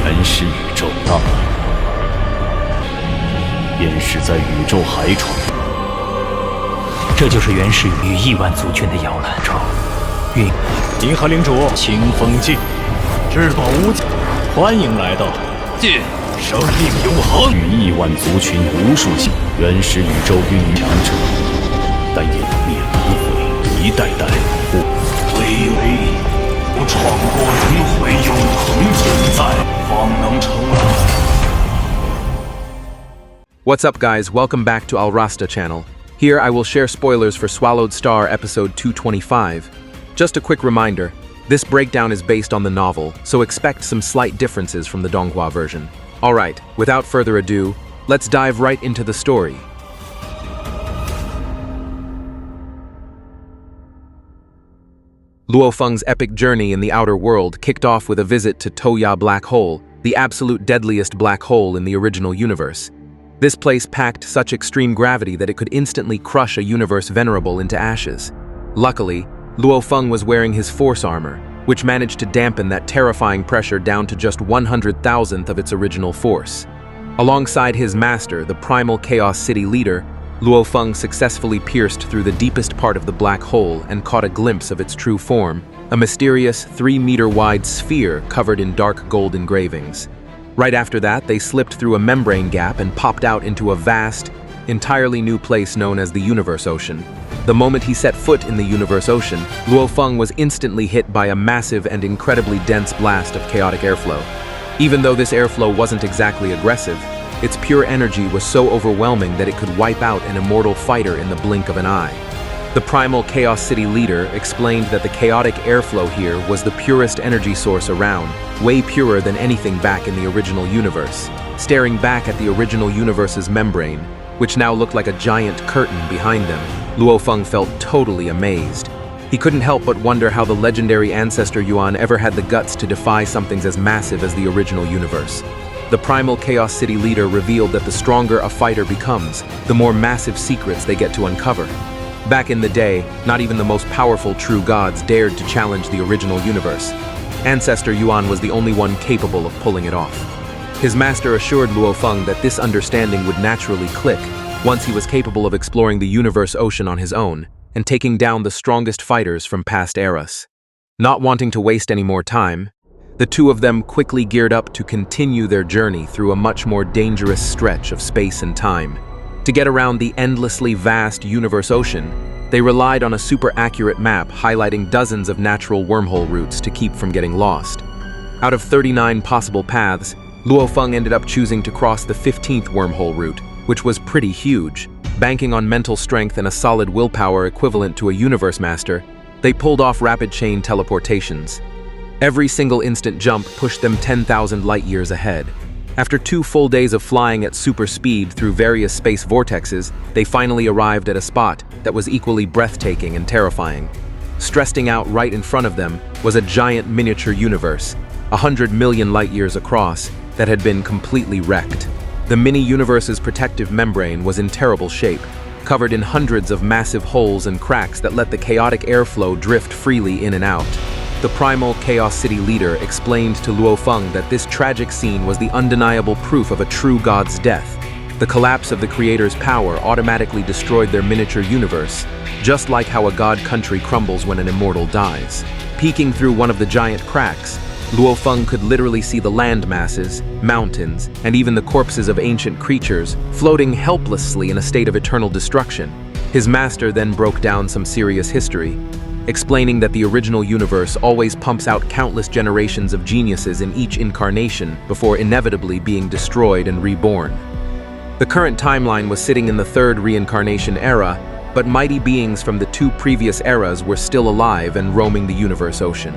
原始宇宙大，便是在宇宙海床。这就是原始与亿万族群的摇篮。银河领主，清风镜，至宝无价，欢迎来到进，生命永恒。与亿万族群无数起，原始宇宙孕育强者，但也灭不毁一代代不巍巍，不闯过轮回，永恒存在，方能成长。What's up, guys? Welcome back to Al-Rasta channel. Here I will share spoilers for SwallowedStar episode 225. Just a quick reminder, this breakdown is based on the novel, so expect some slight differences from the Donghua version. Alright, without further ado, let's dive right into the story. Luofeng's epic journey in the outer world kicked off with a visit to Toya Black Hole, the absolute deadliest black hole in the original universe. This place packed such extreme gravity that it could instantly crush a universe venerable into ashes. Luckily, Luofeng was wearing his force armor, which managed to dampen that terrifying pressure down to just 100,000th of its original force. Alongside his master, the primal Chaos City leader, Luofeng successfully pierced through the deepest part of the black hole and caught a glimpse of its true form, a mysterious 3-meter-wide sphere covered in dark gold engravings. Right after that, they slipped through a membrane gap and popped out into a vast, entirely new place known as the Universe Ocean. The moment he set foot in the Universe Ocean, Luofeng was instantly hit by a massive and incredibly dense blast of chaotic airflow. Even though this airflow wasn't exactly aggressive, its pure energy was so overwhelming that it could wipe out an immortal fighter in the blink of an eye. The primal Chaos City leader explained that the chaotic airflow here was the purest energy source around, way purer than anything back in the original universe. Staring back at the original universe's membrane, which now looked like a giant curtain behind them, Luofeng felt totally amazed. He couldn't help but wonder how the legendary ancestor Yuan ever had the guts to defy something as massive as the original universe. The primal Chaos City leader revealed that the stronger a fighter becomes, the more massive secrets they get to uncover. Back in the day, not even the most powerful true gods dared to challenge the original universe. Ancestor Yuan was the only one capable of pulling it off. His master assured Luofeng that this understanding would naturally click once he was capable of exploring the Universe Ocean on his own and taking down the strongest fighters from past eras. Not wanting to waste any more time, the two of them quickly geared up to continue their journey through a much more dangerous stretch of space and time. To get around the endlessly vast Universe Ocean, they relied on a super accurate map highlighting dozens of natural wormhole routes to keep from getting lost. Out of 39 possible paths, Luofeng ended up choosing to cross the 15th wormhole route, which was pretty huge. Banking on mental strength and a solid willpower equivalent to a Universe Master, they pulled off rapid chain teleportations. Every single instant jump pushed them 10,000 light-years ahead. After 2 full days of flying at super speed through various space vortexes, they finally arrived at a spot that was equally breathtaking and terrifying. Stretching out right in front of them was a giant miniature universe, 100 million light-years across, that had been completely wrecked. The mini-universe's protective membrane was in terrible shape, covered in hundreds of massive holes and cracks that let the chaotic airflow drift freely in and out. The primal Chaos City leader explained to Luofeng that this tragic scene was the undeniable proof of a true god's death. The collapse of the creator's power automatically destroyed their miniature universe, just like how a god country crumbles when an immortal dies. Peeking through one of the giant cracks, Luofeng could literally see the land masses, mountains, and even the corpses of ancient creatures floating helplessly in a state of eternal destruction. His master then broke down some serious history, explaining that the original universe always pumps out countless generations of geniuses in each incarnation before inevitably being destroyed and reborn. The current timeline was sitting in the 3rd reincarnation era, but mighty beings from the 2 previous eras were still alive and roaming the Universe Ocean.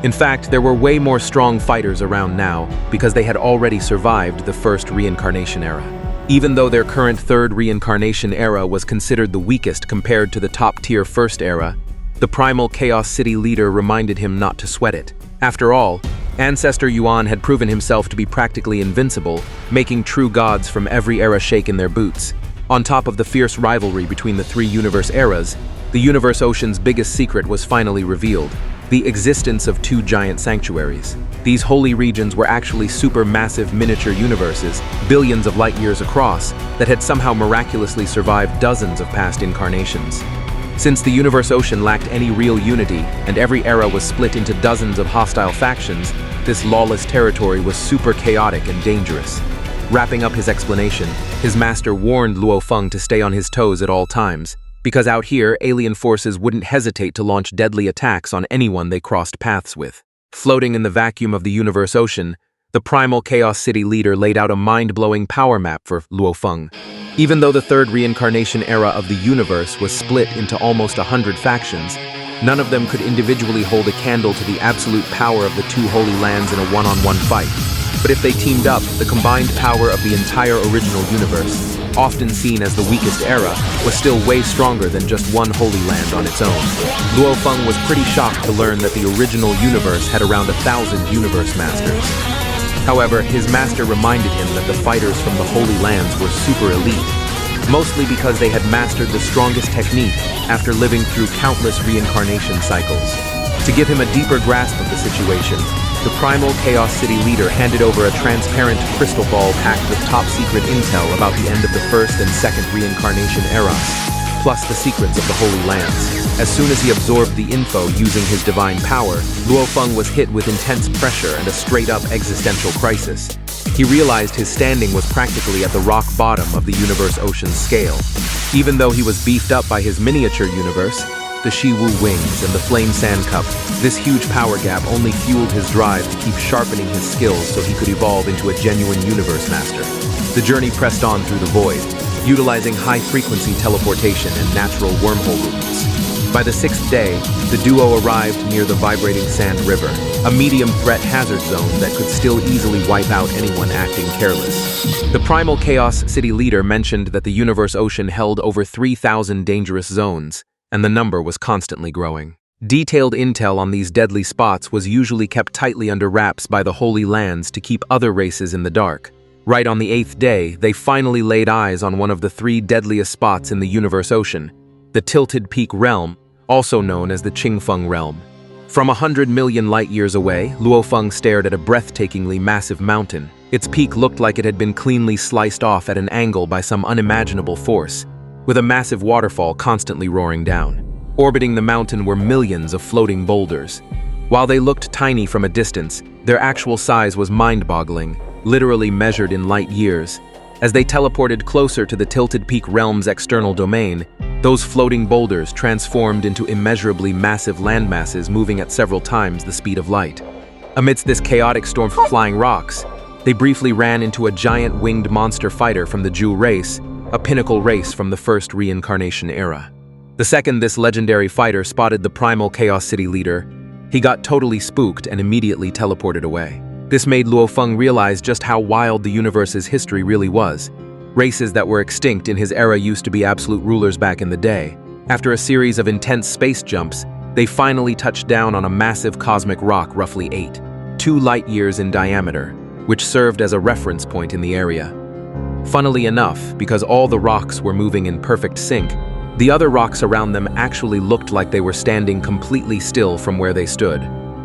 In fact, there were way more strong fighters around now because they had already survived the 1st reincarnation era. Even though their current 3rd reincarnation era was considered the weakest compared to the top-tier 1st era, the primal Chaos City leader reminded him not to sweat it. After all, Ancestor Yuan had proven himself to be practically invincible, making true gods from every era shake in their boots. On top of the fierce rivalry between the 3 universe eras, the Universe Ocean's biggest secret was finally revealed. the existence of two giant sanctuaries. These holy regions were actually supermassive miniature universes, billions of light years across, that had somehow miraculously survived dozens of past incarnations. Since the universe ocean lacked any real unity, and every era was split into dozens of hostile factions, this lawless territory was super chaotic and dangerous. Wrapping up his explanation, his master warned Luofeng to stay on his toes at all times, because out here, alien forces wouldn't hesitate to launch deadly attacks on anyone they crossed paths with. Floating in the vacuum of the universe ocean, the primal Chaos City leader laid out a mind-blowing power map for Luofeng. Even though the third reincarnation era of the universe was split into almost 100 factions, none of them could individually hold a candle to the absolute power of the two holy lands in a one-on-one fight. But if they teamed up, the combined power of the entire original universe, often seen as the weakest era, was still way stronger than just one holy land on its own. Luofeng was pretty shocked to learn that the original universe had around 1,000 universe masters. However, his master reminded him that the fighters from the Holy Lands were super elite, mostly because they had mastered the strongest technique after living through countless reincarnation cycles. To give him a deeper grasp of the situation, the primal Chaos City leader handed over a transparent crystal ball packed with top-secret intel about the end of the first and second reincarnation eras, plus the secrets of the Holy Lands. As soon as he absorbed the info using his divine power, Luofeng was hit with intense pressure and a straight-up existential crisis. He realized his standing was practically at the rock bottom of the universe ocean's scale. Even though he was beefed up by his miniature universe, the Shiwu wings and the Flame Sand Cup, this huge power gap only fueled his drive to keep sharpening his skills so he could evolve into a genuine universe master. The journey pressed on through the void, utilizing high-frequency teleportation and natural wormhole routes. By the 6th day, the duo arrived near the vibrating Sand River, a medium-threat hazard zone that could still easily wipe out anyone acting careless. The primal Chaos City leader mentioned that the universe ocean held over 3,000 dangerous zones, and the number was constantly growing. Detailed intel on these deadly spots was usually kept tightly under wraps by the Holy Lands to keep other races in the dark. Right on the 8th day, they finally laid eyes on one of the 3 deadliest spots in the universe ocean, the Tilted Peak Realm, also known as the Xingkong Realm. From 100 million light-years away, Luofeng stared at a breathtakingly massive mountain. Its peak looked like it had been cleanly sliced off at an angle by some unimaginable force, with a massive waterfall constantly roaring down. Orbiting the mountain were millions of floating boulders. While they looked tiny from a distance, their actual size was mind-boggling, literally measured in light years. As they teleported closer to the Tilted Peak Realm's external domain, those floating boulders transformed into immeasurably massive landmasses moving at several times the speed of light. Amidst this chaotic storm of flying rocks, they briefly ran into a giant winged monster fighter from the Zhu race, a pinnacle race from the first reincarnation era. The second this legendary fighter spotted the primal Chaos City leader, he got totally spooked and immediately teleported away. This made Luofeng realize just how wild the universe's history really was. Races that were extinct in his era used to be absolute rulers back in the day. After a series of intense space jumps, they finally touched down on a massive cosmic rock roughly 2 light-years in diameter, which served as a reference point in the area. Funnily enough, because all the rocks were moving in perfect sync, the other rocks around them actually looked like they were standing completely still from where they stood.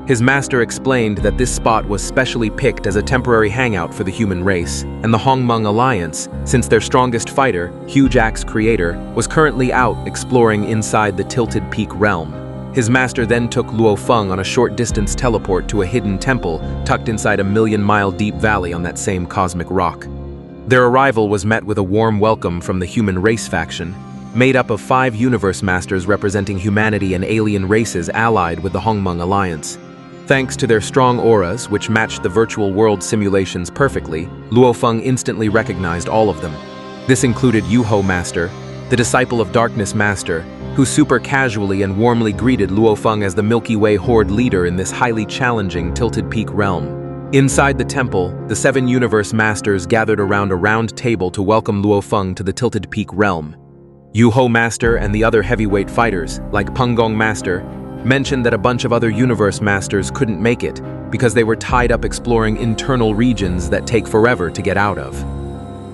His master explained that this spot was specially picked as a temporary hangout for the human race, and the Hongmeng Alliance, since their strongest fighter, Huge Axe Creator, was currently out exploring inside the Tilted Peak Realm. His master then took Luofeng on a short-distance teleport to a hidden temple tucked inside a million-mile-deep valley on that same cosmic rock. Their arrival was met with a warm welcome from the human race faction, made up of 5 universe masters representing humanity and alien races allied with the Hongmeng Alliance. Thanks to their strong auras, which matched the virtual world simulations perfectly, Luofeng instantly recognized all of them. This included Yuho Master, the disciple of Darkness Master, who super casually and warmly greeted Luofeng as the Milky Way Horde leader in this highly challenging Tilted Peak realm. Inside the temple, the 7 universe masters gathered around a round table to welcome Luofeng to the Tilted Peak realm. Yuho Master and the other heavyweight fighters, like Pengong Master, mentioned that a bunch of other universe masters couldn't make it because they were tied up exploring internal regions that take forever to get out of.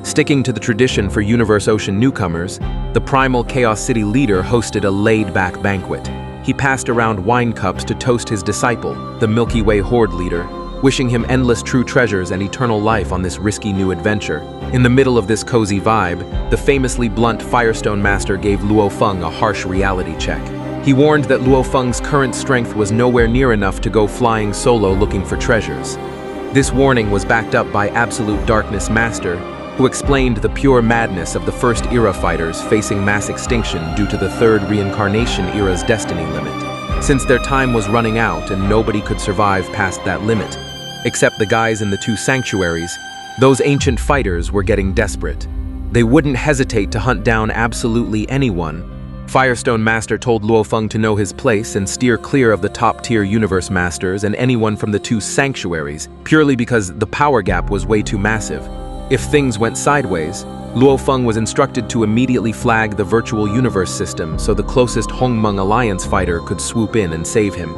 Sticking to the tradition for Universe Ocean newcomers, the primal Chaos City leader hosted a laid-back banquet. he passed around wine cups to toast his disciple, the Milky Way Horde leader, wishing him endless true treasures and eternal life on this risky new adventure. In the middle of this cozy vibe, the famously blunt Firestone Master gave Luofeng a harsh reality check. He warned that Luofeng's current strength was nowhere near enough to go flying solo looking for treasures. This warning was backed up by Absolute Darkness Master, who explained the pure madness of the First Era fighters facing mass extinction due to the Third Reincarnation Era's destiny limit. Since their time was running out and nobody could survive past that limit, except the guys in the two sanctuaries, those ancient fighters were getting desperate. They wouldn't hesitate to hunt down absolutely anyone. Firestone Master told Luofeng to know his place and steer clear of the top-tier Universe Masters and anyone from the two sanctuaries, purely because the power gap was way too massive. If things went sideways, Luofeng was instructed to immediately flag the virtual universe system so the closest Hongmeng Alliance fighter could swoop in and save him.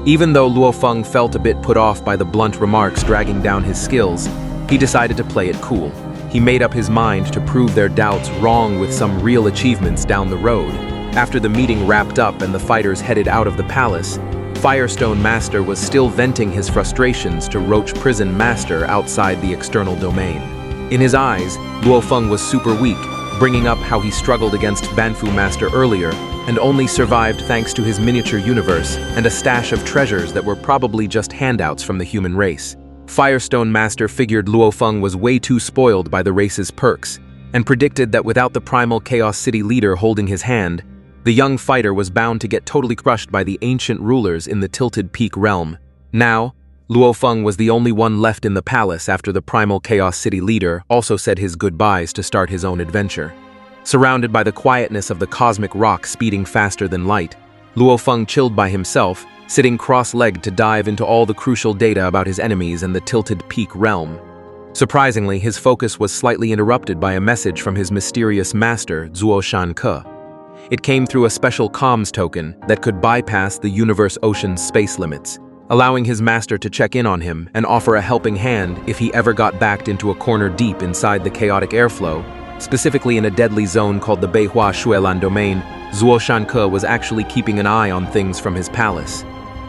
Even though Luofeng felt a bit put off by the blunt remarks dragging down his skills, he decided to play it cool. He made up his mind to prove their doubts wrong with some real achievements down the road. After the meeting wrapped up and the fighters headed out of the palace, Firestone Master was still venting his frustrations to Roach Prison Master outside the external domain. In his eyes, Luofeng was super weak, bringing up how he struggled against Banfu Master earlier and only survived thanks to his miniature universe and a stash of treasures that were probably just handouts from the human race. Firestone Master figured Luofeng was way too spoiled by the race's perks and predicted that without the primal Chaos City leader holding his hand, the young fighter was bound to get totally crushed by the ancient rulers in the Tilted Peak realm. Now, Luofeng was the only one left in the palace after the primal Chaos City leader also said his goodbyes to start his own adventure. Surrounded by the quietness of the cosmic rock speeding faster than light, Luofeng chilled by himself, sitting cross-legged to dive into all the crucial data about his enemies and the Tilted Peak realm. Surprisingly, his focus was slightly interrupted by a message from his mysterious master, Zuoshan Ke. It came through a special comms token that could bypass the universe ocean's space limits, allowing his master to check in on him and offer a helping hand if he ever got backed into a corner deep inside the chaotic airflow. Specifically in a deadly zone called the Beihua Shuelan domain, Zuoshan Ke was actually keeping an eye on things from his palace,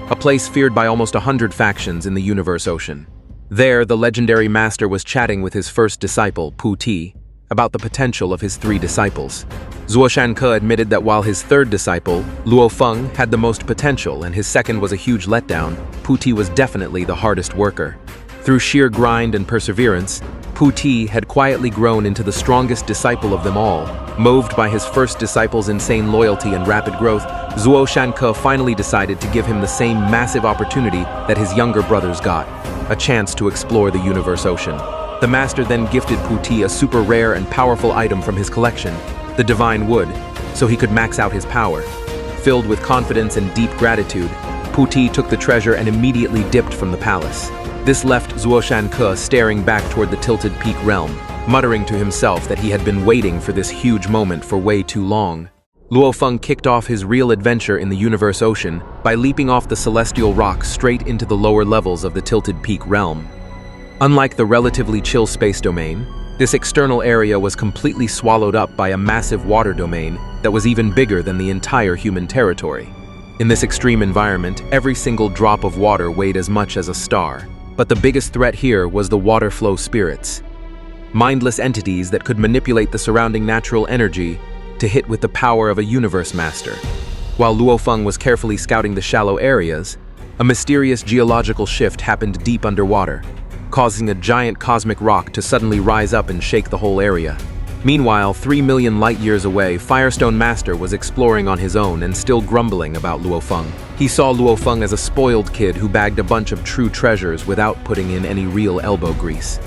a place feared by almost 100 factions in the universe ocean. There, the legendary master was chatting with his first disciple, Pu Ti, about the potential of his 3 disciples. Zuoshan Ke admitted that while his third disciple, Luofeng, had the most potential and his second was a huge letdown, Pu Ti was definitely the hardest worker. Through sheer grind and perseverance, Pu Ti had quietly grown into the strongest disciple of them all. Moved by his first disciple's insane loyalty and rapid growth, Zuoshan Ke finally decided to give him the same massive opportunity that his younger brothers got, a chance to explore the universe ocean. The master then gifted Pu Ti a super rare and powerful item from his collection, the Divine Wood, so he could max out his power. Filled with confidence and deep gratitude, Pu Ti took the treasure and immediately dipped from the palace. This left Zuoshan Ke staring back toward the Tilted Peak realm, muttering to himself that he had been waiting for this huge moment for way too long. Luofeng kicked off his real adventure in the universe ocean by leaping off the celestial rock straight into the lower levels of the Tilted Peak realm. Unlike the relatively chill space domain, this external area was completely swallowed up by a massive water domain that was even bigger than the entire human territory. In this extreme environment, every single drop of water weighed as much as a star. But the biggest threat here was the water flow spirits, mindless entities that could manipulate the surrounding natural energy to hit with the power of a universe master. While Luofeng was carefully scouting the shallow areas, a mysterious geological shift happened deep underwater, causing a giant cosmic rock to suddenly rise up and shake the whole area. Meanwhile, 3 million light-years away, Firestone Master was exploring on his own and still grumbling about Luofeng. He saw Luofeng as a spoiled kid who bagged a bunch of true treasures without putting in any real elbow grease.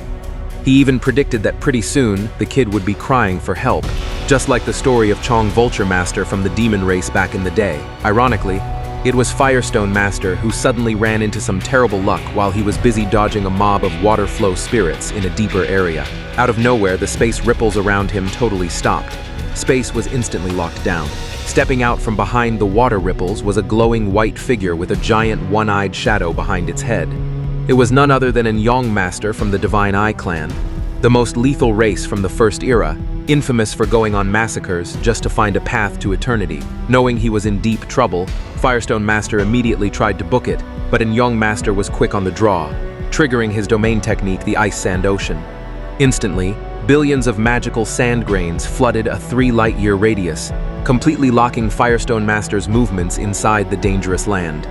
He even predicted that pretty soon, the kid would be crying for help, just like the story of Chong Vulture Master from the demon race back in the day. Ironically, it was Firestone Master who suddenly ran into some terrible luck while he was busy dodging a mob of water flow spirits in a deeper area. Out of nowhere, the space ripples around him totally stopped. Space was instantly locked down. Stepping out from behind the water ripples was a glowing white figure with a giant one-eyed shadow behind its head. It was none other than an Yong Master from the Divine Eye clan, the most lethal race from the First Era, infamous for going on massacres just to find a path to eternity. Knowing he was in deep trouble, Firestone Master immediately tried to book it, but Xingkong Master was quick on the draw, triggering his domain technique, the Ice Sand Ocean. Instantly, billions of magical sand grains flooded a 3-light-year radius, completely locking Firestone Master's movements inside the dangerous land.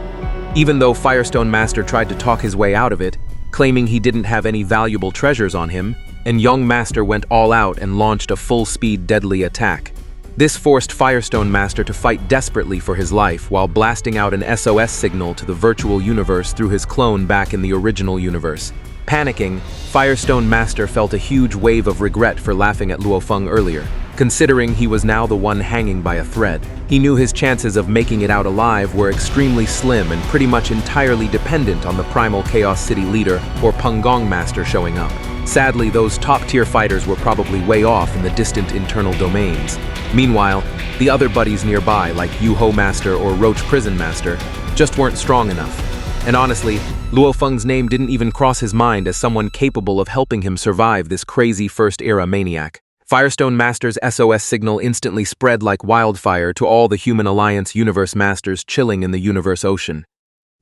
Even though Firestone Master tried to talk his way out of it, claiming he didn't have any valuable treasures on him, Xingkong Master went all out and launched a full-speed deadly attack. This forced Firestone Master to fight desperately for his life while blasting out an SOS signal to the virtual universe through his clone back in the original universe. Panicking, Firestone Master felt a huge wave of regret for laughing at Luofeng earlier, considering he was now the one hanging by a thread. He knew his chances of making it out alive were extremely slim and pretty much entirely dependent on the Primal Chaos City leader or Xingkong Master showing up. Sadly, those top-tier fighters were probably way off in the distant internal domains. Meanwhile, the other buddies nearby, like Yuho Master or Roach Prison Master, just weren't strong enough. And honestly, Luofeng's name didn't even cross his mind as someone capable of helping him survive this crazy first-era maniac. Firestone Master's SOS signal instantly spread like wildfire to all the Human Alliance Universe Masters chilling in the Universe Ocean.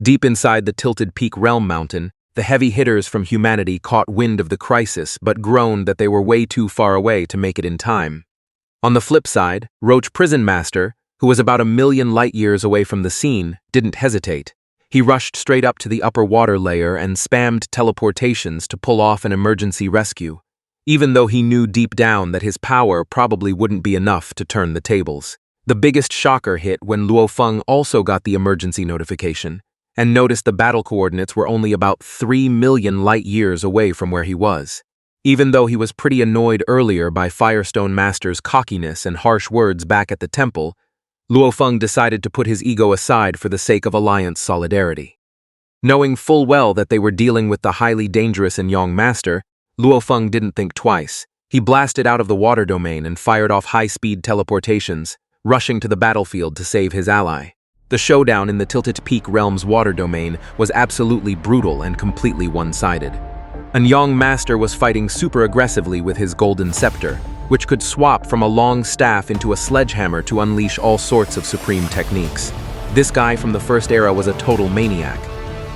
Deep inside the Tilted Peak Realm Mountain, the heavy hitters from humanity caught wind of the crisis but groaned that they were way too far away to make it in time. On the flip side, Roach Prison Master, who was about 1,000,000 light-years away from the scene, didn't hesitate. He rushed straight up to the upper water layer and spammed teleportations to pull off an emergency rescue, even though he knew deep down that his power probably wouldn't be enough to turn the tables. The biggest shocker hit when Luofeng also got the emergency notification and noticed the battle coordinates were only about 3,000,000 light-years away from where he was. Even though he was pretty annoyed earlier by Firestone Master's cockiness and harsh words back at the temple, Luofeng decided to put his ego aside for the sake of Alliance solidarity. Knowing full well that they were dealing with the highly dangerous Xingkong Master, Luofeng didn't think twice. He blasted out of the water domain and fired off high-speed teleportations, rushing to the battlefield to save his ally. The showdown in the Tilted Peak Realm's water domain was absolutely brutal and completely one-sided. Xingkong Master was fighting super aggressively with his golden scepter, which could swap from a long staff into a sledgehammer to unleash all sorts of supreme techniques. This guy from the first era was a total maniac.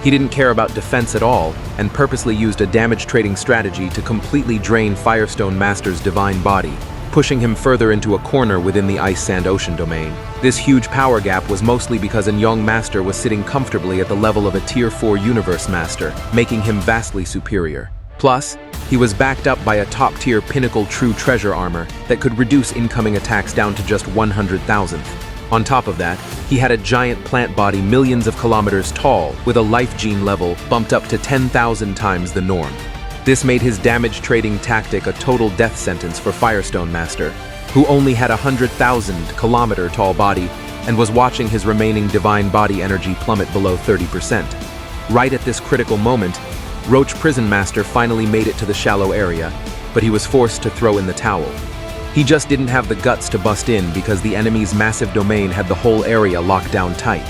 He didn't care about defense at all and purposely used a damage trading strategy to completely drain Firestone Master's divine body, pushing him further into a corner within the Ice Sand Ocean domain. This huge power gap was mostly because Xingkong Master was sitting comfortably at the level of a Tier 4 Universe Master, making him vastly superior. Plus, he was backed up by a top-tier Pinnacle True Treasure armor that could reduce incoming attacks down to just 100,000th. On top of that, he had a giant plant body millions of kilometers tall with a life gene level bumped up to 10,000 times the norm. This made his damage trading tactic a total death sentence for Firestone Master, who only had a 100,000-kilometer tall body and was watching his remaining divine body energy plummet below 30%. Right at this critical moment, Roach Prison Master finally made it to the shallow area, but he was forced to throw in the towel. He just didn't have the guts to bust in because the enemy's massive domain had the whole area locked down tight.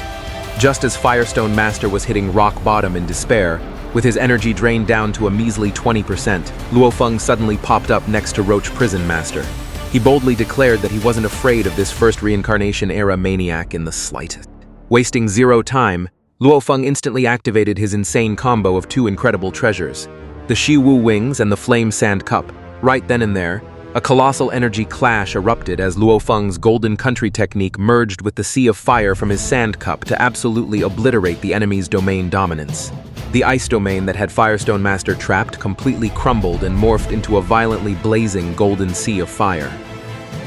Just as Firestone Master was hitting rock bottom in despair, with his energy drained down to a measly 20%, Luofeng suddenly popped up next to Roach Prison Master. He boldly declared that he wasn't afraid of this first reincarnation-era maniac in the slightest. Wasting zero time, Luofeng instantly activated his insane combo of two incredible treasures, the Shiwu Wings and the Flame Sand Cup. Right then and there, a colossal energy clash erupted as Luofeng's Golden Country technique merged with the Sea of Fire from his Sand Cup to absolutely obliterate the enemy's domain dominance. The ice domain that had Firestone Master trapped completely crumbled and morphed into a violently blazing golden sea of fire.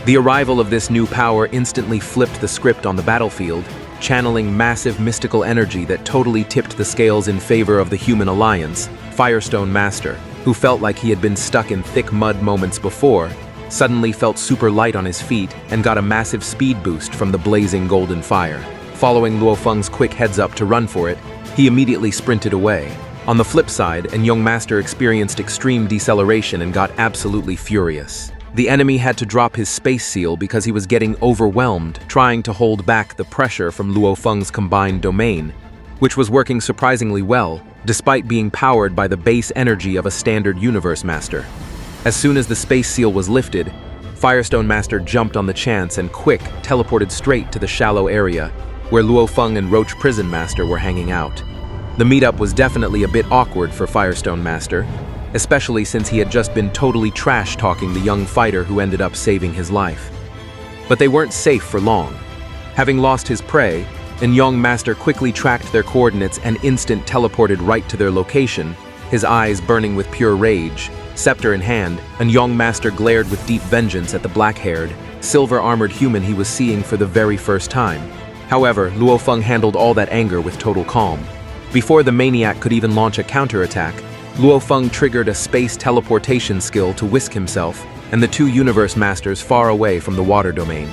The arrival of this new power instantly flipped the script on the battlefield, channeling massive mystical energy that totally tipped the scales in favor of the Human Alliance. Firestone Master, who felt like he had been stuck in thick mud moments before, suddenly felt super light on his feet and got a massive speed boost from the blazing golden fire. Following Luofeng's quick heads-up to run for it, he immediately sprinted away. On the flip side, Xingkong Master experienced extreme deceleration and got absolutely furious. The enemy had to drop his space seal because he was getting overwhelmed trying to hold back the pressure from Luofeng's combined domain, which was working surprisingly well, despite being powered by the base energy of a standard Universe Master. As soon as the space seal was lifted, Firestone Master jumped on the chance and teleported straight to the shallow area where Luofeng and Roach Prison Master were hanging out. The meetup was definitely a bit awkward for Firestone Master, especially since he had just been totally trash-talking the young fighter who ended up saving his life. But they weren't safe for long. Having lost his prey, Young Master quickly tracked their coordinates and instant teleported right to their location, his eyes burning with pure rage. Scepter in hand, Young Master glared with deep vengeance at the black-haired, silver-armored human he was seeing for the very first time. However, Luofeng handled all that anger with total calm. Before the maniac could even launch a counterattack, Luofeng triggered a space teleportation skill to whisk himself and the two Universe Masters far away from the water domain.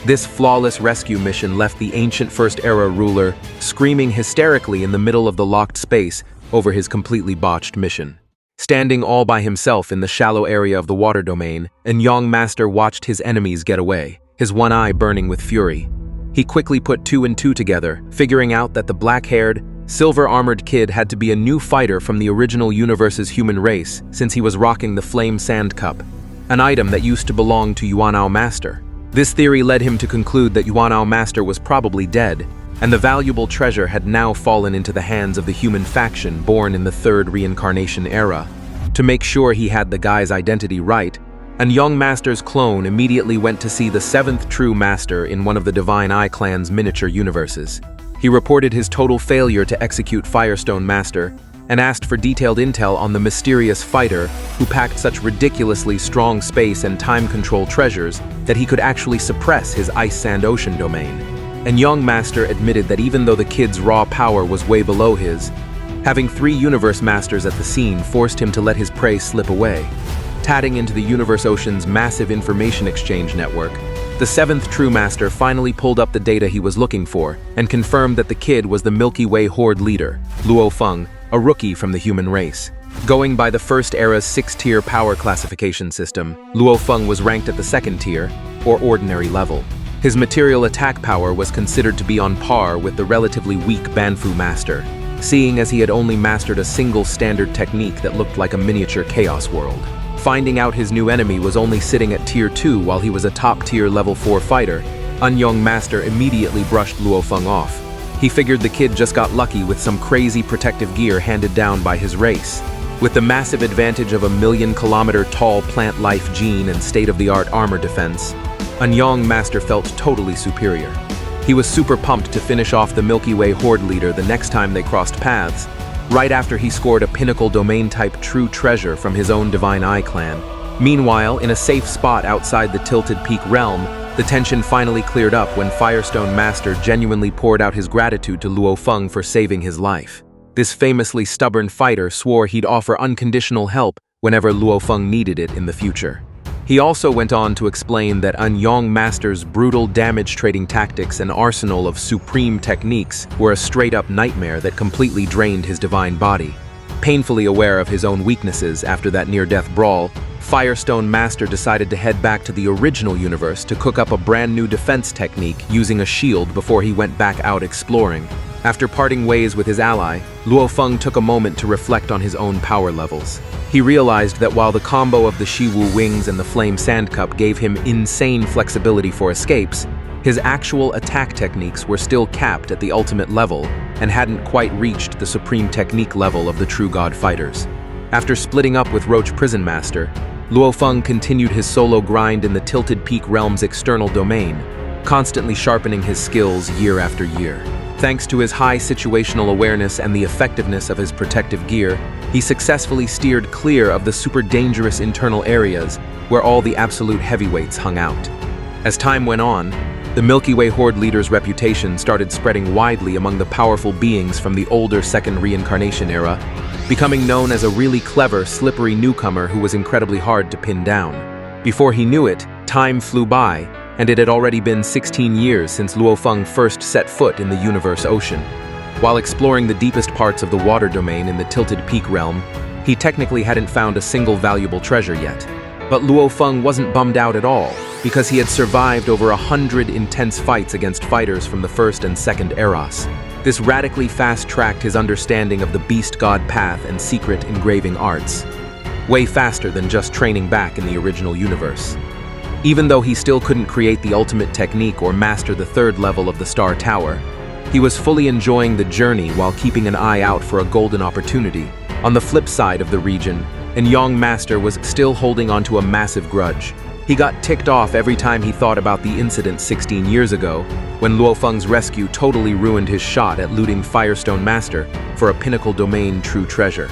This flawless rescue mission left the ancient First Era ruler screaming hysterically in the middle of the locked space over his completely botched mission. Standing all by himself in the shallow area of the water domain, Young Master watched his enemies get away, his one eye burning with fury. He quickly put two and two together, figuring out that the black-haired, silver-armored kid had to be a new fighter from the original universe's human race since he was rocking the Flame Sand Cup, an item that used to belong to Yuanao Master. This theory led him to conclude that Yuanao Master was probably dead, and the valuable treasure had now fallen into the hands of the human faction born in the third reincarnation era. To make sure he had the guy's identity right, Young Master's clone immediately went to see the seventh true master in one of the Divine Eye clan's miniature universes. He reported his total failure to execute Firestone Master and asked for detailed intel on the mysterious fighter who packed such ridiculously strong space and time control treasures that he could actually suppress his Ice Sand Ocean domain. Young Master admitted that even though the kid's raw power was way below his, having three Universe Masters at the scene forced him to let his prey slip away. Tatting into the Universe Ocean's massive information exchange network, the seventh True Master finally pulled up the data he was looking for and confirmed that the kid was the Milky Way Horde leader, Luofeng, a rookie from the human race. Going by the First Era's 6-tier power classification system, Luofeng was ranked at the second tier, or ordinary level. His material attack power was considered to be on par with the relatively weak Banfu Master, seeing as he had only mastered a single standard technique that looked like a miniature Chaos World. Finding out his new enemy was only sitting at Tier 2 while he was a top-tier Level 4 fighter, Young Master immediately brushed Luofeng off. He figured the kid just got lucky with some crazy protective gear handed down by his race. With the massive advantage of a 1,000,000-kilometer-tall plant life gene and state-of-the-art armor defense, Young Master felt totally superior. He was super pumped to finish off the Milky Way Horde leader the next time they crossed paths, right after he scored a pinnacle domain-type true treasure from his own Divine Eye clan. Meanwhile, in a safe spot outside the Tilted Peak realm, the tension finally cleared up when Firestone Master genuinely poured out his gratitude to Luofeng for saving his life. This famously stubborn fighter swore he'd offer unconditional help whenever Luofeng needed it in the future. He also went on to explain that Young Master's brutal damage-trading tactics and arsenal of supreme techniques were a straight-up nightmare that completely drained his divine body. Painfully aware of his own weaknesses after that near-death brawl, Firestone Master decided to head back to the original universe to cook up a brand new defense technique using a shield before he went back out exploring. After parting ways with his ally, Luofeng took a moment to reflect on his own power levels. He realized that while the combo of the Shiwu wings and the Flame Sand Cup gave him insane flexibility for escapes, his actual attack techniques were still capped at the ultimate level and hadn't quite reached the supreme technique level of the True God fighters. After splitting up with Roach Prison Master, Luofeng continued his solo grind in the Tilted Peak realm's external domain, constantly sharpening his skills year after year. Thanks to his high situational awareness and the effectiveness of his protective gear, he successfully steered clear of the super dangerous internal areas where all the absolute heavyweights hung out. As time went on, the Milky Way Horde leader's reputation started spreading widely among the powerful beings from the older second reincarnation era, becoming known as a really clever, slippery newcomer who was incredibly hard to pin down. Before he knew it, time flew by, and it had already been 16 years since Luofeng first set foot in the Universe Ocean. While exploring the deepest parts of the water domain in the Tilted Peak realm, he technically hadn't found a single valuable treasure yet. But Luofeng wasn't bummed out at all, because he had survived over 100 intense fights against fighters from the first and second eras. This radically fast-tracked his understanding of the Beast God path and secret engraving arts, way faster than just training back in the original universe. Even though he still couldn't create the ultimate technique or master the third level of the Star Tower, he was fully enjoying the journey while keeping an eye out for a golden opportunity. On the flip side of the region, Xingkong Master was still holding onto a massive grudge. He got ticked off every time he thought about the incident 16 years ago, when Luofeng's rescue totally ruined his shot at looting Firestone Master for a pinnacle domain true treasure.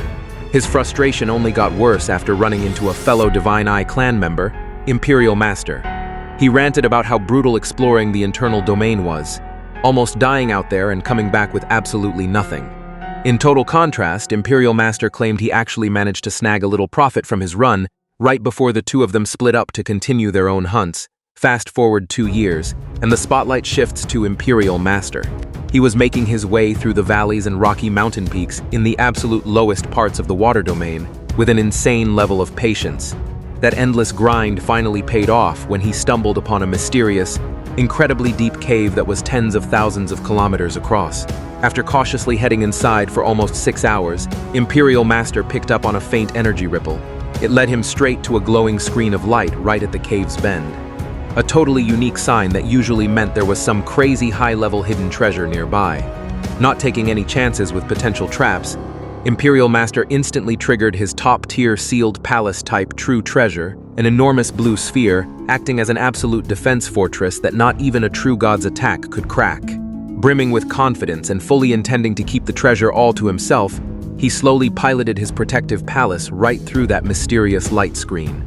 His frustration only got worse after running into a fellow Divine Eye clan member, Imperial Master. He ranted about how brutal exploring the internal domain was, almost dying out there and coming back with absolutely nothing. In total contrast, Imperial Master claimed he actually managed to snag a little profit from his run right before the two of them split up to continue their own hunts. Fast forward 2 years, and the spotlight shifts to Imperial Master. He was making his way through the valleys and rocky mountain peaks in the absolute lowest parts of the water domain with an insane level of patience. That endless grind finally paid off when he stumbled upon a mysterious, incredibly deep cave that was tens of thousands of kilometers across. After cautiously heading inside for almost 6 hours, Imperial Master picked up on a faint energy ripple. It led him straight to a glowing screen of light right at the cave's bend. A totally unique sign that usually meant there was some crazy high-level hidden treasure nearby. Not taking any chances with potential traps, Imperial Master instantly triggered his top-tier sealed palace-type true treasure, an enormous blue sphere acting as an absolute defense fortress that not even a true god's attack could crack. Brimming with confidence and fully intending to keep the treasure all to himself, he slowly piloted his protective palace right through that mysterious light screen.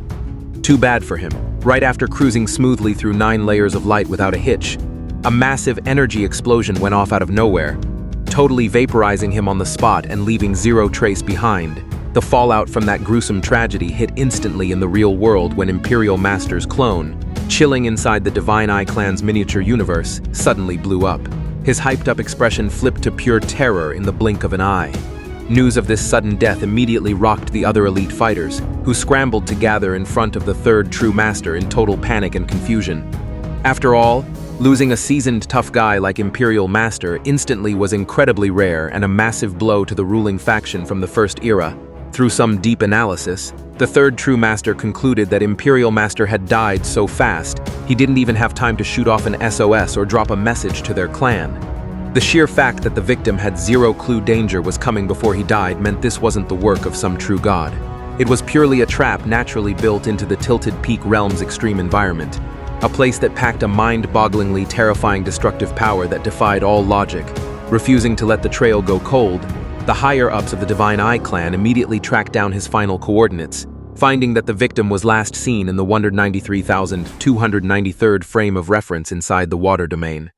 Too bad for him. Right after cruising smoothly through 9 layers of light without a hitch, a massive energy explosion went off out of nowhere, totally vaporizing him on the spot and leaving zero trace behind. The fallout from that gruesome tragedy hit instantly in the real world when Imperial Master's clone, chilling inside the Divine Eye clan's miniature universe, suddenly blew up. His hyped-up expression flipped to pure terror in the blink of an eye. News of this sudden death immediately rocked the other elite fighters, who scrambled to gather in front of the third true master in total panic and confusion. After all, losing a seasoned tough guy like Imperial Master instantly was incredibly rare and a massive blow to the ruling faction from the First Era. Through some deep analysis, the third true master concluded that Imperial Master had died so fast, he didn't even have time to shoot off an SOS or drop a message to their clan. The sheer fact that the victim had zero clue danger was coming before he died meant this wasn't the work of some true god. It was purely a trap naturally built into the Tilted Peak Realm's extreme environment, a place that packed a mind-bogglingly terrifying destructive power that defied all logic. Refusing to let the trail go cold, the higher-ups of the Divine Eye clan immediately tracked down his final coordinates, finding that the victim was last seen in the 193,293rd frame of reference inside the water domain.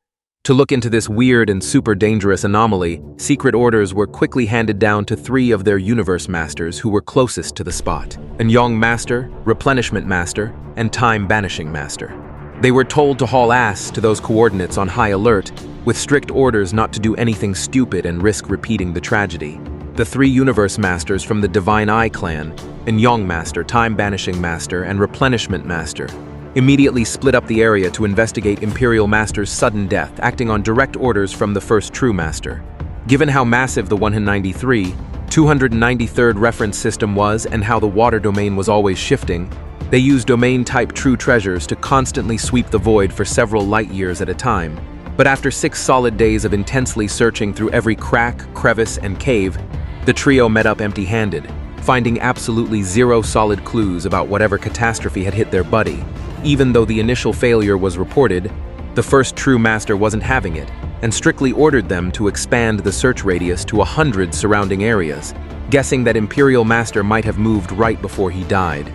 To look into this weird and super dangerous anomaly, secret orders were quickly handed down to 3 of their universe masters who were closest to the spot: Xingkong Master, Replenishment Master, and Time Banishing Master. They were told to haul ass to those coordinates on high alert, with strict orders not to do anything stupid and risk repeating the tragedy. The 3 universe masters from the Divine Eye clan, Xingkong Master, Time Banishing Master, and Replenishment Master, immediately split up the area to investigate Imperial Master's sudden death, acting on direct orders from the first true master. Given how massive the 293rd reference system was and how the water domain was always shifting, they used domain-type true treasures to constantly sweep the void for several light years at a time. But after 6 solid days of intensely searching through every crack, crevice, and cave, the trio met up empty-handed, finding absolutely zero solid clues about whatever catastrophe had hit their buddy. Even though the initial failure was reported, the first true master wasn't having it, and strictly ordered them to expand the search radius to 100 surrounding areas, guessing that Imperial Master might have moved right before he died.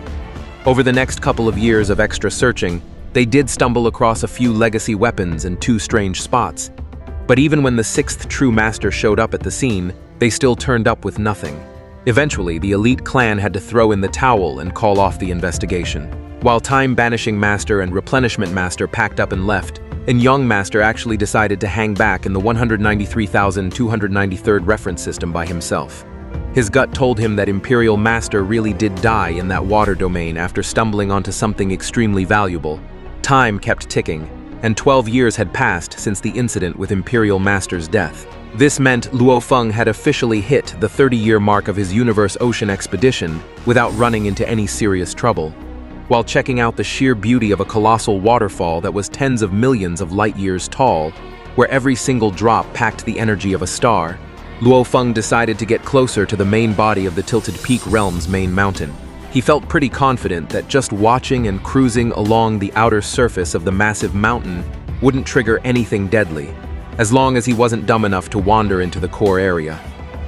Over the next couple of years of extra searching, they did stumble across a few legacy weapons and 2 strange spots. But even when the 6th true master showed up at the scene, they still turned up with nothing. Eventually, the elite clan had to throw in the towel and call off the investigation. While Time Banishing Master and Replenishment Master packed up and left, Xingkong Master actually decided to hang back in the 193,293rd reference system by himself. His gut told him that Imperial Master really did die in that water domain after stumbling onto something extremely valuable. Time kept ticking, and 12 years had passed since the incident with Imperial Master's death. This meant Luofeng had officially hit the 30-year mark of his Universe Ocean expedition without running into any serious trouble. while checking out the sheer beauty of a colossal waterfall that was tens of millions of light years tall, where every single drop packed the energy of a star, Luofeng decided to get closer to the main body of the Tilted Peak Realm's main mountain. He felt pretty confident that just watching and cruising along the outer surface of the massive mountain wouldn't trigger anything deadly, as long as he wasn't dumb enough to wander into the core area.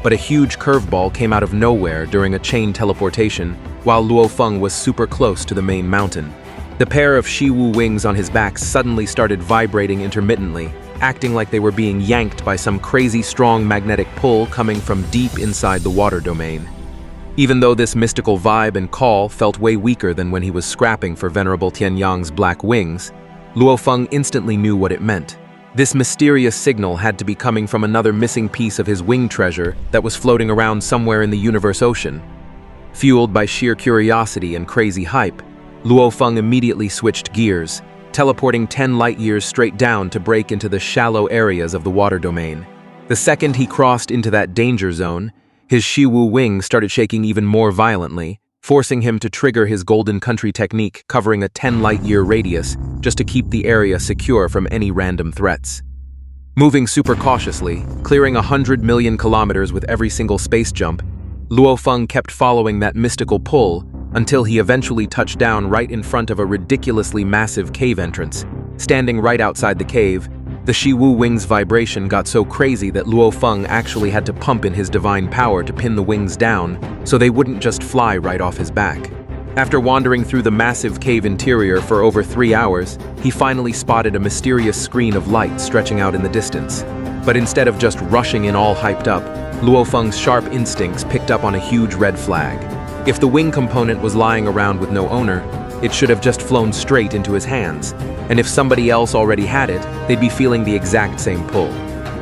But a huge curveball came out of nowhere during a chain teleportation while Luofeng was super close to the main mountain. The pair of Shiwu wings on his back suddenly started vibrating intermittently, acting like they were being yanked by some crazy strong magnetic pull coming from deep inside the water domain. Even though this mystical vibe and call felt way weaker than when he was scrapping for Venerable Tianyang's black wings, Luofeng instantly knew what it meant. This mysterious signal had to be coming from another missing piece of his wing treasure that was floating around somewhere in the universe ocean. Fueled by sheer curiosity and crazy hype, Luofeng immediately switched gears, teleporting 10 light-years straight down to break into the shallow areas of the water domain. The second he crossed into that danger zone, his Shiwu wing started shaking even more violently, forcing him to trigger his Golden Country technique covering a 10 light-year radius just to keep the area secure from any random threats. Moving super cautiously, clearing 100 million kilometers with every single space jump, Luofeng kept following that mystical pull until he eventually touched down right in front of a ridiculously massive cave entrance. Standing right outside the cave, the Shiwu wings' vibration got so crazy that Luofeng actually had to pump in his divine power to pin the wings down so they wouldn't just fly right off his back. After wandering through the massive cave interior for over 3 hours, he finally spotted a mysterious screen of light stretching out in the distance. But instead of just rushing in all hyped up, Luofeng's sharp instincts picked up on a huge red flag. If the wing component was lying around with no owner, it should have just flown straight into his hands, and if somebody else already had it, they'd be feeling the exact same pull.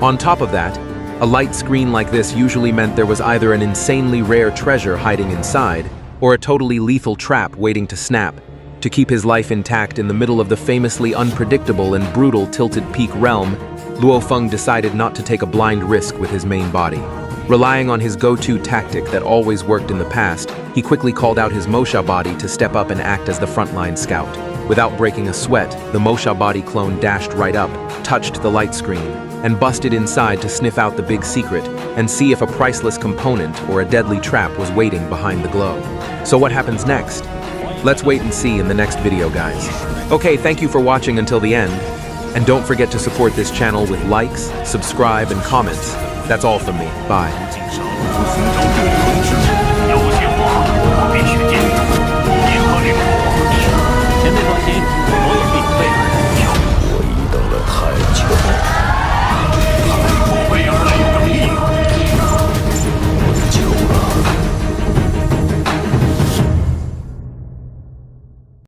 On top of that, a light screen like this usually meant there was either an insanely rare treasure hiding inside, or a totally lethal trap waiting to snap, to keep his life intact in the middle of the famously unpredictable and brutal Tilted Peak realm. Luofeng decided not to take a blind risk with his main body. Relying on his go-to tactic that always worked in the past, he quickly called out his Mosha body to step up and act as the frontline scout. Without breaking a sweat, the Mosha body clone dashed right up, touched the light screen, and busted inside to sniff out the big secret and see if a priceless component or a deadly trap was waiting behind the glow. So what happens next? Let's wait and see in the next video, guys. Okay, thank you for watching until the end. And don't forget to support this channel with likes, subscribe, and comments. That's all from me. Bye.